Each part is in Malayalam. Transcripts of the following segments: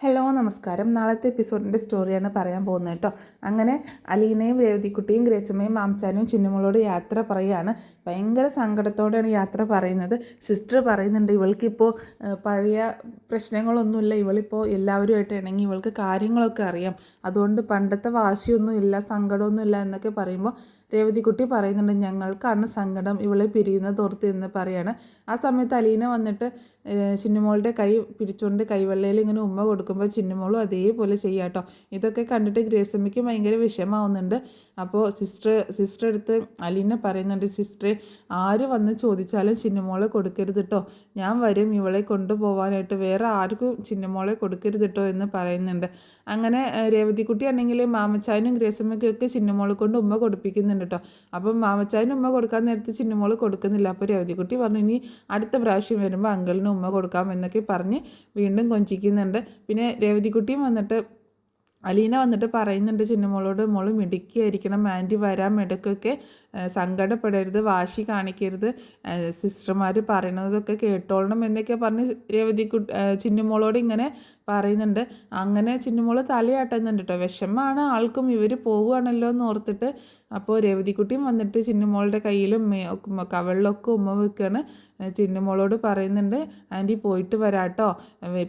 ഹലോ നമസ്കാരം. നാളത്തെ എപ്പിസോഡിൻ്റെ സ്റ്റോറിയാണ് പറയാൻ പോകുന്നത് കേട്ടോ. അങ്ങനെ അലീനയും രേവതിക്കുട്ടിയും ഗ്രേസമ്മയും മാംചാനും ചിന്നുമോളോട് യാത്ര പറയുകയാണ്. ഭയങ്കര സങ്കടത്തോടെയാണ് യാത്ര പറയുന്നത്. സിസ്റ്റർ പറയുന്നുണ്ട് ഇവൾക്കിപ്പോൾ പഴയ പ്രശ്നങ്ങളൊന്നുമില്ല, ഇവളിപ്പോൾ എല്ലാവരുമായിട്ട് ഇണങ്ങി, ഇവൾക്ക് കാര്യങ്ങളൊക്കെ അറിയാം, അതുകൊണ്ട് പണ്ടത്തെ വാശിയൊന്നും ഇല്ല, സങ്കടമൊന്നും ഇല്ല എന്നൊക്കെ പറയുമ്പോൾ രേവതിക്കുട്ടി പറയുന്നുണ്ട് ഞങ്ങൾക്കാണ് സങ്കടം ഇവളെ പിരിയുന്നതോർത്ത് എന്ന് പറയാണ്. ആ സമയത്ത് അലീന വന്നിട്ട് ചിന്നുമോളുടെ കൈ പിടിച്ചുകൊണ്ട് കൈവെള്ളയിൽ ഇങ്ങനെ ഉമ്മ കൊടുക്കുമ്പോൾ ചിന്നുമോളും അതേപോലെ ചെയ്യാം കേട്ടോ. ഇതൊക്കെ കണ്ടിട്ട് ഗ്രേസമ്മയ്ക്ക് ഭയങ്കര വിഷമാവുന്നുണ്ട്. അപ്പോൾ സിസ്റ്റർ എടുത്ത് അലീന പറയുന്നുണ്ട്, സിസ്റ്ററെ ആര് വന്ന് ചോദിച്ചാലും ചിന്നുമോളെ കൊടുക്കരുത് കേട്ടോ, ഞാൻ വരും ഇവളെ കൊണ്ടുപോകാനായിട്ട്, വേറെ ആർക്കും ചിന്നുമോളെ കൊടുക്കരുത് കേട്ടോ എന്ന് പറയുന്നുണ്ട്. അങ്ങനെ രേവതിക്കുട്ടി ആണെങ്കിൽ മാമച്ചായനും ഗ്രേസമ്മയ്ക്കും ഒക്കെ ചിന്നുമോളെ കൊണ്ട് ഉമ്മ കൊടുപ്പിക്കുന്നുണ്ട് കേട്ടോ. അപ്പം മാമച്ചായനും ഉമ്മ കൊടുക്കാൻ നേരത്ത് ചിന്നുമോൾ കൊടുക്കുന്നില്ല. അപ്പോൾ രേവതിക്കുട്ടി പറഞ്ഞു ഇനി അടുത്ത പ്രാവശ്യം വരുമ്പോൾ അങ്കിളിന് ഉമ്മ കൊടുക്കാം എന്നൊക്കെ പറഞ്ഞ് വീണ്ടും കൊഞ്ചിക്കുന്നുണ്ട്. പിന്നെ രേവതിക്കുട്ടിയും വന്നിട്ട് അലീന വന്നിട്ട് പറയുന്നുണ്ട് ചിന്നുമോളോട്, മോള് മിടുക്കിയായിരിക്കണം, ആൻറ്റി വരാൻ ഇടയ്ക്കൊക്കെ സങ്കടപ്പെടരുത്, വാശി കാണിക്കരുത്, സിസ്റ്റർമാർ പറയണതൊക്കെ കേട്ടോളണം എന്നൊക്കെ പറഞ്ഞ് ചിന്നുമോളോട് ഇങ്ങനെ പറയുന്നുണ്ട്. അങ്ങനെ ചിന്നുമോള് തലയാട്ടുന്നുണ്ട് കേട്ടോ. വിഷമമാണ് ആൾക്കും, ഇവർ പോവുകയാണല്ലോ എന്ന് ഓർത്തിട്ട്. അപ്പോൾ രേവതിക്കുട്ടിയും വന്നിട്ട് ചിന്നുമോളുടെ കയ്യിലും കവളിലൊക്കെ ഉമ്മ വെക്കുകയാണ്. ചിന്നുമോളോട് പറയുന്നുണ്ട് ആൻറ്റി പോയിട്ട് വരാട്ടോ,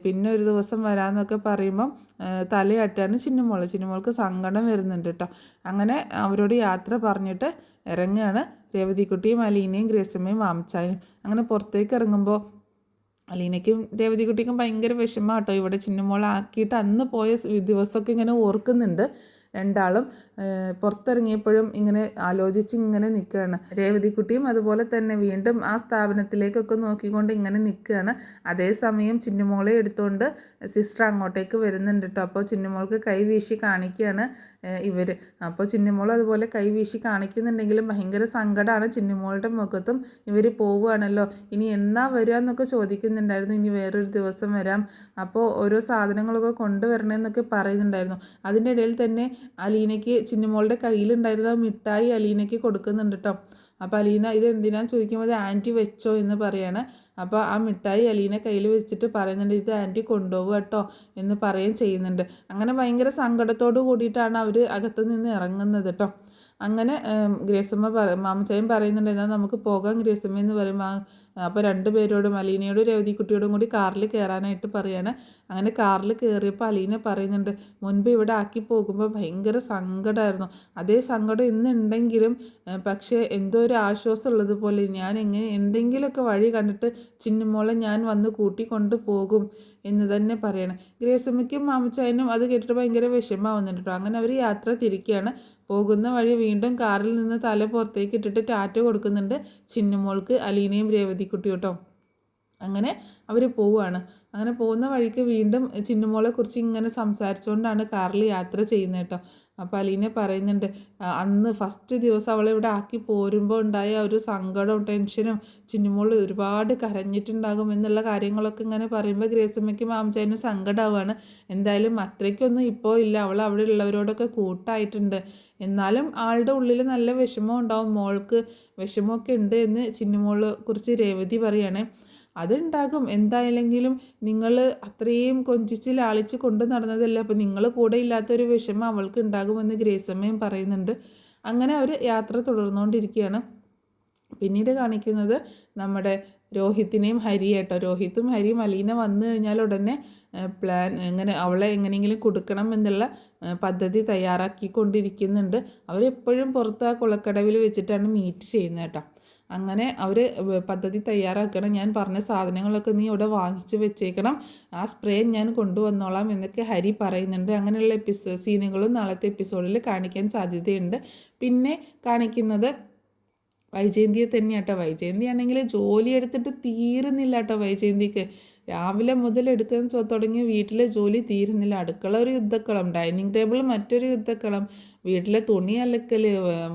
പിന്നെ ഒരു ദിവസം വരാമെന്നൊക്കെ പറയുമ്പം തലയാട്ടാണ് ചിന്നുമോൾക്ക് സങ്കടം വരുന്നുണ്ട് കേട്ടോ. അങ്ങനെ അവരോട് യാത്ര പറഞ്ഞിട്ട് ഇറങ്ങുകയാണ് രേവതിക്കുട്ടിയും അലീനയും ഗ്രേസമ്മയും മാംചായും. അങ്ങനെ പുറത്തേക്ക് ഇറങ്ങുമ്പോൾ അലീനയ്ക്കും രേവതിക്കുട്ടിക്കും ഭയങ്കര വിഷമം കേട്ടോ. ഇവിടെ ചിന്നുമോളാക്കിയിട്ട് അന്ന് പോയ ദിവസമൊക്കെ ഇങ്ങനെ ഓർക്കുന്നുണ്ട്. രണ്ടാളും പുറത്തിറങ്ങിയപ്പോഴും ഇങ്ങനെ ആലോചിച്ച് ഇങ്ങനെ നിൽക്കുകയാണ്. രേവതിക്കുട്ടിയും അതുപോലെ തന്നെ വീണ്ടും ആ സ്ഥാപനത്തിലേക്കൊക്കെ നോക്കിക്കൊണ്ട് ഇങ്ങനെ നിൽക്കുകയാണ്. അതേസമയം ചിന്നുമോളെ എടുത്തുകൊണ്ട് സിസ്റ്റർ അങ്ങോട്ടേക്ക് വരുന്നുണ്ട് കേട്ടോ. അപ്പോൾ ചിന്നുമോൾക്ക് കൈ വീശി കാണിക്കുകയാണ് ഇവർ. അപ്പോൾ ചിന്നുമോൾ അതുപോലെ കൈ വീശി കാണിക്കുന്നുണ്ടെങ്കിലും ഭയങ്കര സങ്കടമാണ് ചിന്നുമോളുടെ മുഖത്തും. ഇവർ പോവുകയാണല്ലോ, ഇനി എന്നാ വരിക എന്നൊക്കെ ചോദിക്കുന്നുണ്ടായിരുന്നു. ഇനി വേറൊരു ദിവസം വരാം, അപ്പോൾ ഓരോ സാധനങ്ങളൊക്കെ കൊണ്ടുവരണമെന്നൊക്കെ പറയുന്നുണ്ടായിരുന്നു. അതിൻ്റെ ഇടയിൽ തന്നെ അലീനയ്ക്ക് ചിന്നുമോളുടെ കയ്യിലുണ്ടായിരുന്ന മിഠായി അലീനയ്ക്ക് കൊടുക്കുന്നുണ്ട് കേട്ടോ. അപ്പോൾ അലീന ഇത് എന്തിനാന്ന് ചോദിക്കുമ്പോൾ അത് ആൻറ്റി വെച്ചോ എന്ന് പറയാണ്. അപ്പോൾ ആ മിഠായി അലീന കയ്യിൽ വെച്ചിട്ട് പറയുന്നുണ്ട് ഇത് ആൻറ്റി കൊണ്ടുപോകുക കേട്ടോ എന്ന് പറയുകയും ചെയ്യുന്നുണ്ട്. അങ്ങനെ ഭയങ്കര സങ്കടത്തോട് കൂടിയിട്ടാണ് അവർ അകത്ത് നിന്ന് ഇറങ്ങുന്നത് കേട്ടോ. അങ്ങനെ ഗ്രേസമ്മ മാമച്ചായും പറയുന്നുണ്ട് എന്നാൽ നമുക്ക് പോകാം ഗ്രേസമ്മ എന്ന് പറയുമ്പോൾ അപ്പോൾ രണ്ടുപേരോടും അലീനയോടും രേവതിക്കുട്ടിയോടും കൂടി കാറിൽ കയറാനായിട്ട് പറയാണ്. അങ്ങനെ കാറിൽ കയറിയപ്പോൾ അലീന പറയുന്നുണ്ട് മുൻപ് ഇവിടെ ആക്കി പോകുമ്പോൾ ഭയങ്കര സങ്കടമായിരുന്നു, അതേ സങ്കടം ഇന്നുണ്ടെങ്കിലും പക്ഷേ എന്തോ ഒരു ആശ്വാസം ഉള്ളതുപോലെ ഞാൻ എന്തെങ്കിലുമൊക്കെ വഴി കണ്ടിട്ട് ചിന്നുമോളെ ഞാൻ വന്ന് കൂട്ടിക്കൊണ്ട് പോകും എന്ന് തന്നെ പറയണം. ഗ്രേസമ്മയ്ക്കും മാമച്ചായനും അത് കേട്ടിട്ട് ഭയങ്കര വിഷമമാവുന്നുണ്ട് കേട്ടോ. അങ്ങനെ അവർ യാത്ര തിരിക്കുകയാണ്. പോകുന്ന വഴി വീണ്ടും കാറിൽ നിന്ന് തല പുറത്തേക്ക് ഇട്ടിട്ട് ടാറ്റ കൊടുക്കുന്നുണ്ട് ചിന്നുമോൾക്ക് അലീനയും രേവതിക്കുട്ടി കേട്ടോ. അങ്ങനെ അവർ പോവുകയാണ്. അങ്ങനെ പോകുന്ന വഴിക്ക് വീണ്ടും ചിന്നുമോളെക്കുറിച്ച് ഇങ്ങനെ സംസാരിച്ചുകൊണ്ടാണ് കാറിൽ യാത്ര ചെയ്യുന്നത് കേട്ടോ. അപ്പോൾ അലീന പറയുന്നുണ്ട് അന്ന് ഫസ്റ്റ് ദിവസം അവളെ ഇവിടെ ആക്കി പോരുമ്പോൾ ഉണ്ടായ ഒരു സങ്കടവും ടെൻഷനും, ചിന്നുമോൾ ഒരുപാട് കരഞ്ഞിട്ടുണ്ടാകും എന്നുള്ള കാര്യങ്ങളൊക്കെ ഇങ്ങനെ പറയുമ്പോൾ ഗ്രേസമ്മയ്ക്ക് മാമച്ചായനും സങ്കടമാവാണ്. എന്തായാലും അത്രയ്ക്കൊന്നും ഇപ്പോൾ ഇല്ല, അവൾ അവിടെ ഉള്ളവരോടൊക്കെ കൂട്ടായിട്ടുണ്ട്, എന്നാലും ആളുടെ ഉള്ളിൽ നല്ല വിഷമം ഉണ്ടാവും, മോൾക്ക് വിഷമമൊക്കെ ഉണ്ട് എന്ന് ചിന്നുമോളെ കുറിച്ച് രേവതി പറയുകയാണ്. അതുണ്ടാകും എന്തായാലെങ്കിലും, നിങ്ങൾ അത്രയും കൊഞ്ചിച്ച് ലാളിച്ച് കൊണ്ട് നടന്നതല്ലേ, അപ്പോൾ നിങ്ങൾ കൂടെ ഇല്ലാത്തൊരു വിഷമം അവൾക്ക് ഉണ്ടാകുമെന്ന് ഗ്രേസമ്മയും പറയുന്നുണ്ട്. അങ്ങനെ അവർ യാത്ര തുടർന്നുകൊണ്ടിരിക്കുകയാണ്. പിന്നീട് കാണിക്കുന്നത് നമ്മുടെ രോഹിത്തിനെയും ഹരിയേട്ടോ. രോഹിത്തും ഹരിയും അലീന വന്നു കഴിഞ്ഞാൽ ഉടനെ പ്ലാൻ എങ്ങനെ അവളെ എങ്ങനെയെങ്കിലും കൊടുക്കണം എന്നുള്ള പദ്ധതി തയ്യാറാക്കിക്കൊണ്ടിരിക്കുന്നുണ്ട്. അവരെപ്പോഴും പുറത്ത് ആ കുളക്കടവിൽ വെച്ചിട്ടാണ് മീറ്റ് ചെയ്യുന്നത് കേട്ടോ. അങ്ങനെ അവർ പദ്ധതി തയ്യാറാക്കണം, ഞാൻ പറഞ്ഞ സാധനങ്ങളൊക്കെ നീ ഇവിടെ വാങ്ങിച്ച് വെച്ചേക്കണം, ആ സ്പ്രേ ഞാൻ കൊണ്ടുവന്നോളാം എന്നൊക്കെ ഹരി പറയുന്നുണ്ട്. അങ്ങനെയുള്ള സീനുകളും നാളത്തെ എപ്പിസോഡിൽ കാണിക്കാൻ സാധ്യതയുണ്ട്. പിന്നെ കാണിക്കുന്നത് വൈജയന്തിയെ തന്നെയാണ് കേട്ടോ. വൈജയന്തി ആണെങ്കിൽ ജോലി എടുത്തിട്ട് തീരുന്നില്ല കേട്ടോ. വൈജയന്തിക്ക് രാവിലെ മുതൽ എടുക്കുന്ന തുടങ്ങിയ വീട്ടിലെ ജോലി തീരുന്നില്ല. അടുക്കള ഒരു യുദ്ധക്കളം, ഡൈനിങ് ടേബിൾ മറ്റൊരു യുദ്ധക്കളം, വീട്ടിലെ തുണി അലക്കൽ,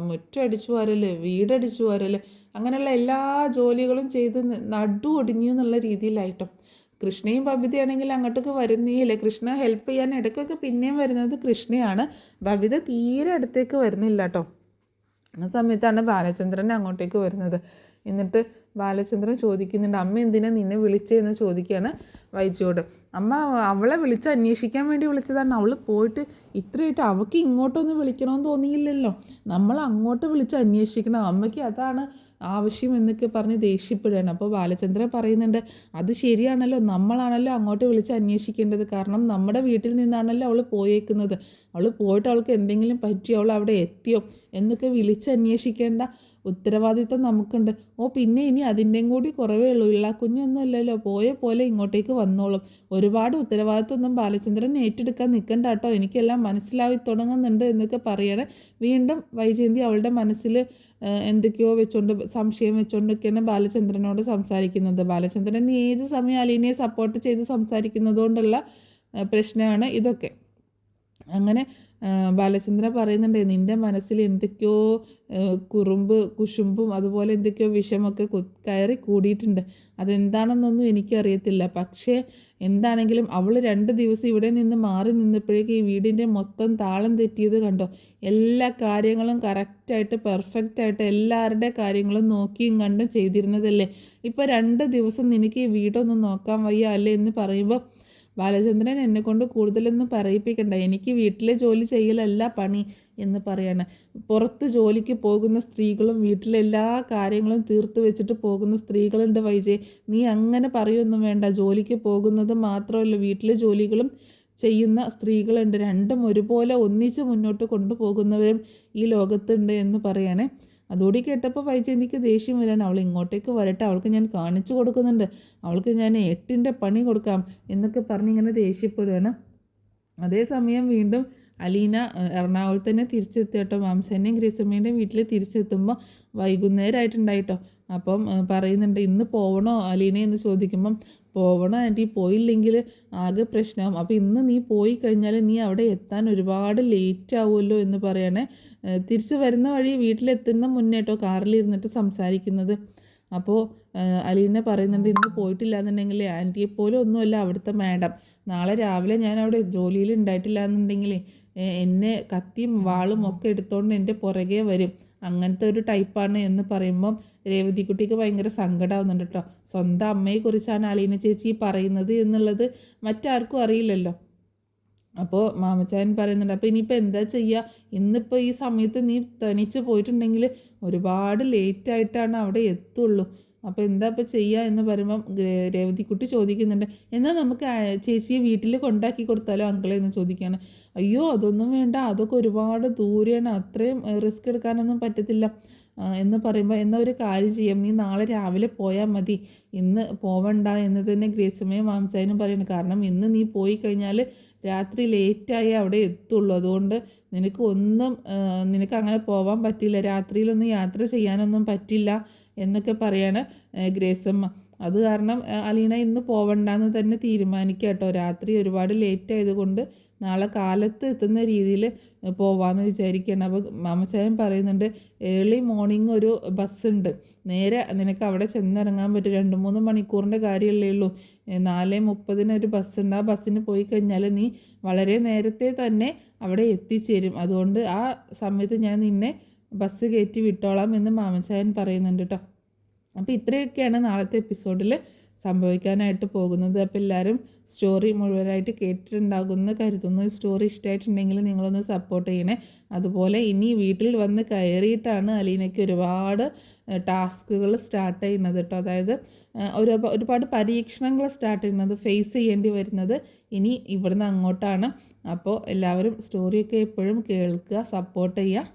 മുറ്റടിച്ചു വാരൽ, വീടടിച്ചു വാരൽ, അങ്ങനെയുള്ള എല്ലാ ജോലികളും ചെയ്ത് നടു ഒടിഞ്ഞു എന്നുള്ള രീതിയിലായിട്ടോ. കൃഷ്ണയും ബബിതയാണെങ്കിൽ അങ്ങോട്ടേക്ക് വരുന്നേയില്ല. കൃഷ്ണ ഹെൽപ്പ് ചെയ്യാൻ ഇടയ്ക്കൊക്കെ പിന്നെയും വരുന്നത് കൃഷ്ണയാണ്, ബബിത തീരെ അടുത്തേക്ക് വരുന്നില്ല കേട്ടോ. ആ സമയത്താണ് ബാലചന്ദ്രൻ അങ്ങോട്ടേക്ക് വരുന്നത്. എന്നിട്ട് ബാലചന്ദ്രൻ ചോദിക്കുന്നുണ്ട്. അമ്മ എന്തിനാ നിന്നെ വിളിച്ചതെന്ന് ചോദിക്കുകയാണ് വൈജയോട്. അമ്മ അവളെ വിളിച്ച് അന്വേഷിക്കാൻ വേണ്ടി വിളിച്ചതാണ്. അവൾ പോയിട്ട് ഇത്രയായിട്ട് അവൾക്ക് ഇങ്ങോട്ടൊന്ന് വിളിക്കണമെന്ന് തോന്നിയില്ലല്ലോ. നമ്മൾ അങ്ങോട്ട് വിളിച്ച് അന്വേഷിക്കണം, അമ്മയ്ക്ക് അതാണ് ആവശ്യം എന്നൊക്കെ പറഞ്ഞ് ദേഷ്യപ്പെടുകയാണ്. അപ്പോൾ ബാലചന്ദ്രൻ പറയുന്നുണ്ട്, അത് ശരിയാണല്ലോ, നമ്മളാണല്ലോ അങ്ങോട്ട് വിളിച്ച് അന്വേഷിക്കേണ്ടത്. കാരണം നമ്മുടെ വീട്ടിൽ നിന്നാണല്ലോ അവൾ പോയേക്കുന്നത്. അവൾ പോയിട്ട് അവൾക്ക് എന്തെങ്കിലും പറ്റിയോ, അവൾ അവിടെ എത്തിയോ എന്നൊക്കെ വിളിച്ച് അന്വേഷിക്കേണ്ട ഉത്തരവാദിത്തം നമുക്കുണ്ട്. പിന്നെ ഇനി അതിൻ്റെയും കൂടി കുറവേ ഉള്ളൂ. കുഞ്ഞൊന്നും അല്ലല്ലോ, പോയ പോലെ ഇങ്ങോട്ടേക്ക് വന്നോളും. ഒരുപാട് ഉത്തരവാദിത്തമൊന്നും ബാലചന്ദ്രൻ ഏറ്റെടുക്കാൻ നിൽക്കണ്ട കേട്ടോ, എനിക്കെല്ലാം മനസ്സിലായി തുടങ്ങുന്നുണ്ട് എന്നൊക്കെ പറയണേ. വീണ്ടും വൈജയന്തി അവളുടെ മനസ്സിൽ എന്തൊക്കെയോ വെച്ചുകൊണ്ട് സംശയം വെച്ചുകൊണ്ടൊക്കെയാണ് ബാലചന്ദ്രനോട് സംസാരിക്കുന്നത്. ബാലചന്ദ്രൻ ഏത് സമയം അലീനയെ സപ്പോർട്ട് ചെയ്ത് സംസാരിക്കുന്നതുകൊണ്ടുള്ള പ്രശ്നമാണ് ഇതൊക്കെ. അങ്ങനെ ബാലചന്ദ്രൻ പറയുന്നുണ്ട്, നിൻ്റെ മനസ്സിൽ എന്തൊക്കെയോ കുശുമ്പും അതുപോലെ എന്തൊക്കെയോ വിഷമൊക്കെ കയറി കൂടിയിട്ടുണ്ട്. അതെന്താണെന്നൊന്നും എനിക്കറിയത്തില്ല. പക്ഷേ എന്താണെങ്കിലും അവൾ 2 ദിവസം ഇവിടെ നിന്ന് മാറി നിന്നപ്പോഴേക്കും ഈ വീടിൻ്റെ മൊത്തം താളം തെറ്റിയത് കണ്ടോ. എല്ലാ കാര്യങ്ങളും കറക്റ്റായിട്ട് പെർഫെക്റ്റായിട്ട് എല്ലാവരുടെ കാര്യങ്ങളും നോക്കിയും കണ്ടും ചെയ്തിരുന്നതല്ലേ. ഇപ്പോൾ 2 ദിവസം നിനക്ക് ഈ വീടൊന്നും നോക്കാൻ വയ്യ അല്ലേ എന്ന് പറയുമ്പോൾ ബാലചന്ദ്രൻ എന്നെക്കൊണ്ട് കൂടുതലൊന്നും പറയിപ്പിക്കണ്ട, എനിക്ക് വീട്ടിലെ ജോലി ചെയ്യലല്ല പണി എന്ന് പറയാണ്. പുറത്ത് ജോലിക്ക് പോകുന്ന സ്ത്രീകളും വീട്ടിലെല്ലാ കാര്യങ്ങളും തീർത്ത് വെച്ചിട്ട് പോകുന്ന സ്ത്രീകളുണ്ട് വൈജയ്. നീ അങ്ങനെ പറയൊന്നും വേണ്ട. ജോലിക്ക് പോകുന്നത് മാത്രമല്ല, വീട്ടിലെ ജോലികളും ചെയ്യുന്ന സ്ത്രീകളുണ്ട്. രണ്ടും ഒരുപോലെ ഒന്നിച്ച് മുന്നോട്ട് കൊണ്ടുപോകുന്നവരും ഈ ലോകത്തുണ്ട് എന്ന് പറയണേ. അതുകൂടി കേട്ടപ്പോൾ വൈജയന്തിക്ക് ദേഷ്യം വരാൻ. അവൾ ഇങ്ങോട്ടേക്ക് വരട്ടെ, അവൾക്ക് ഞാൻ കാണിച്ചു കൊടുക്കുന്നുണ്ട്, അവൾക്ക് ഞാൻ 8ൻ്റെ പണി കൊടുക്കാം എന്നൊക്കെ പറഞ്ഞിങ്ങനെ ദേഷ്യപ്പെടുകയാണ്. അതേസമയം വീണ്ടും അലീന എറണാകുളത്ത് തന്നെ തിരിച്ചെത്തി കേട്ടോ. മാംസേൻ്റെയും ഗ്രീസമ്മേൻ്റെയും വീട്ടിൽ തിരിച്ചെത്തുമ്പോൾ വൈകുന്നേരമായിട്ടുണ്ടായിട്ടോ. അപ്പം പറയുന്നുണ്ട്, ഇന്ന് പോകണോ അലീന എന്ന് ചോദിക്കുമ്പം, പോകണം ആൻറ്റി, പോയില്ലെങ്കിൽ ആകെ പ്രശ്നമാവും. അപ്പോൾ ഇന്ന് നീ പോയി കഴിഞ്ഞാൽ നീ അവിടെ എത്താൻ ഒരുപാട് ലേറ്റ് ആവുമല്ലോ എന്ന് പറയണേ. തിരിച്ച് വരുന്ന വഴി വീട്ടിലെത്തുന്ന മുന്നേ കേട്ടോ കാറിലിരുന്നിട്ട് സംസാരിക്കുന്നത്. അപ്പോൾ അലീന പറയുന്നുണ്ട്, ഇന്ന് പോയിട്ടില്ല എന്നുണ്ടെങ്കിൽ ആൻറ്റിയെപ്പോലും ഒന്നുമല്ല അവിടുത്തെ മാഡം. നാളെ രാവിലെ ഞാൻ അവിടെ ജോലിയിൽ ഉണ്ടായിട്ടില്ല എന്നുണ്ടെങ്കിൽ എന്നെ കത്തിയും വാളും ഒക്കെ എടുത്തുകൊണ്ട് എൻ്റെ പുറകെ വരും. അങ്ങനത്തെ ഒരു ടൈപ്പാണ് എന്ന് പറയുമ്പം രേവതിക്കുട്ടിക്ക് ഭയങ്കര സങ്കടമാവുന്നുണ്ട് കേട്ടോ. സ്വന്തം അമ്മയെക്കുറിച്ചാണ് അലീന ചേച്ചി പറയുന്നത് എന്നുള്ളത് മറ്റാർക്കും അറിയില്ലല്ലോ. അപ്പോൾ മാമച്ചായൻ പറയുന്നുണ്ട്, അപ്പോൾ ഇനിയിപ്പോൾ എന്താ ചെയ്യുക, ഇന്നിപ്പോൾ ഈ സമയത്ത് നീ തനിച്ച് പോയിട്ടുണ്ടെങ്കിൽ ഒരുപാട് ലേറ്റായിട്ടാണ് അവിടെ എത്തുള്ളൂ. അപ്പോൾ എന്താ ഇപ്പോൾ ചെയ്യുക എന്ന് പറയുമ്പം രേവതിക്കുട്ടി ചോദിക്കുന്നുണ്ട്, എന്നാൽ നമുക്ക് ചേച്ചിയെ വീട്ടിൽ കൊണ്ടാക്കി കൊടുത്താലോ അങ്കിളെ എന്ന് ചോദിക്കുകയാണ്. അയ്യോ അതൊന്നും വേണ്ട, അതൊക്കെ ഒരുപാട് ദൂരെയാണ്, അത്രയും റിസ്ക് എടുക്കാനൊന്നും പറ്റത്തില്ല എന്ന് പറയുമ്പോൾ, എന്നാൽ ഒരു കാര്യം ചെയ്യാം, നീ നാളെ രാവിലെ പോയാൽ മതി, ഇന്ന് പോവണ്ട എന്ന് തന്നെ ഗ്രേസമ്മയും മാംസായനും പറയുന്നു. കാരണം ഇന്ന് നീ പോയി കഴിഞ്ഞാൽ രാത്രി ലേറ്റായി അവിടെ എത്തുള്ളൂ. അതുകൊണ്ട് നിനക്ക് അങ്ങനെ പോകാൻ പറ്റില്ല, രാത്രിയിലൊന്നും യാത്ര ചെയ്യാനൊന്നും പറ്റില്ല എന്നൊക്കെ പറയാണ് ഗ്രേസമ്മ. അത് കാരണം അലീന ഇന്ന് പോവണ്ടെന്ന് തന്നെ തീരുമാനിക്കുക കേട്ടോ. രാത്രി ഒരുപാട് ലേറ്റ് ആയതുകൊണ്ട് നാളെ കാലത്ത് എത്തുന്ന രീതിയിൽ പോവാമെന്ന് വിചാരിക്കുകയാണ്. അപ്പോൾ മാമച്ചായൻ പറയുന്നുണ്ട്, ഏർലി മോർണിംഗ് ഒരു ബസ്സുണ്ട്, നേരെ നിനക്ക് അവിടെ ചെന്നിറങ്ങാൻ പറ്റും. 2-3 മണിക്കൂറിൻ്റെ കാര്യമല്ലേ ഉള്ളൂ. 4:30 ഒരു ബസ്സുണ്ട്. ആ ബസ്സിന് പോയി കഴിഞ്ഞാൽ നീ വളരെ നേരത്തെ തന്നെ അവിടെ എത്തിച്ചേരും. അതുകൊണ്ട് ആ സമയത്ത് ഞാൻ നിന്നെ ബസ് കയറ്റി വിട്ടോളാം എന്ന് മാമച്ചായൻ പറയുന്നുണ്ട് കേട്ടോ. അപ്പോൾ ഇത്രയൊക്കെയാണ് നാളത്തെ എപ്പിസോഡിൽ സംഭവിക്കാനായിട്ട് പോകുന്നത്. അപ്പോൾ എല്ലാവരും സ്റ്റോറി മുഴുവനായിട്ട് കേട്ടിട്ടുണ്ടാകുമെന്ന് കരുതുന്നു. ഈ സ്റ്റോറി ഇഷ്ടമായിട്ടുണ്ടെങ്കിൽ നിങ്ങളൊന്ന് സപ്പോർട്ട് ചെയ്യണേ. അതുപോലെ ഇനി വീട്ടിൽ വന്ന് കയറിയിട്ടാണ് അലീനയ്ക്ക് ഒരുപാട് ടാസ്കുകൾ സ്റ്റാർട്ട് ചെയ്യുന്നത് കേട്ടോ. അതായത് ഒരുപാട് പരീക്ഷണങ്ങൾ സ്റ്റാർട്ട് ചെയ്യുന്നത്, ഫേസ് ചെയ്യേണ്ടി വരുന്നത് ഇനി ഇവിടുന്ന് അങ്ങോട്ടാണ്. അപ്പോൾ എല്ലാവരും സ്റ്റോറിയൊക്കെ എപ്പോഴും കേൾക്കുക, സപ്പോർട്ട് ചെയ്യുക.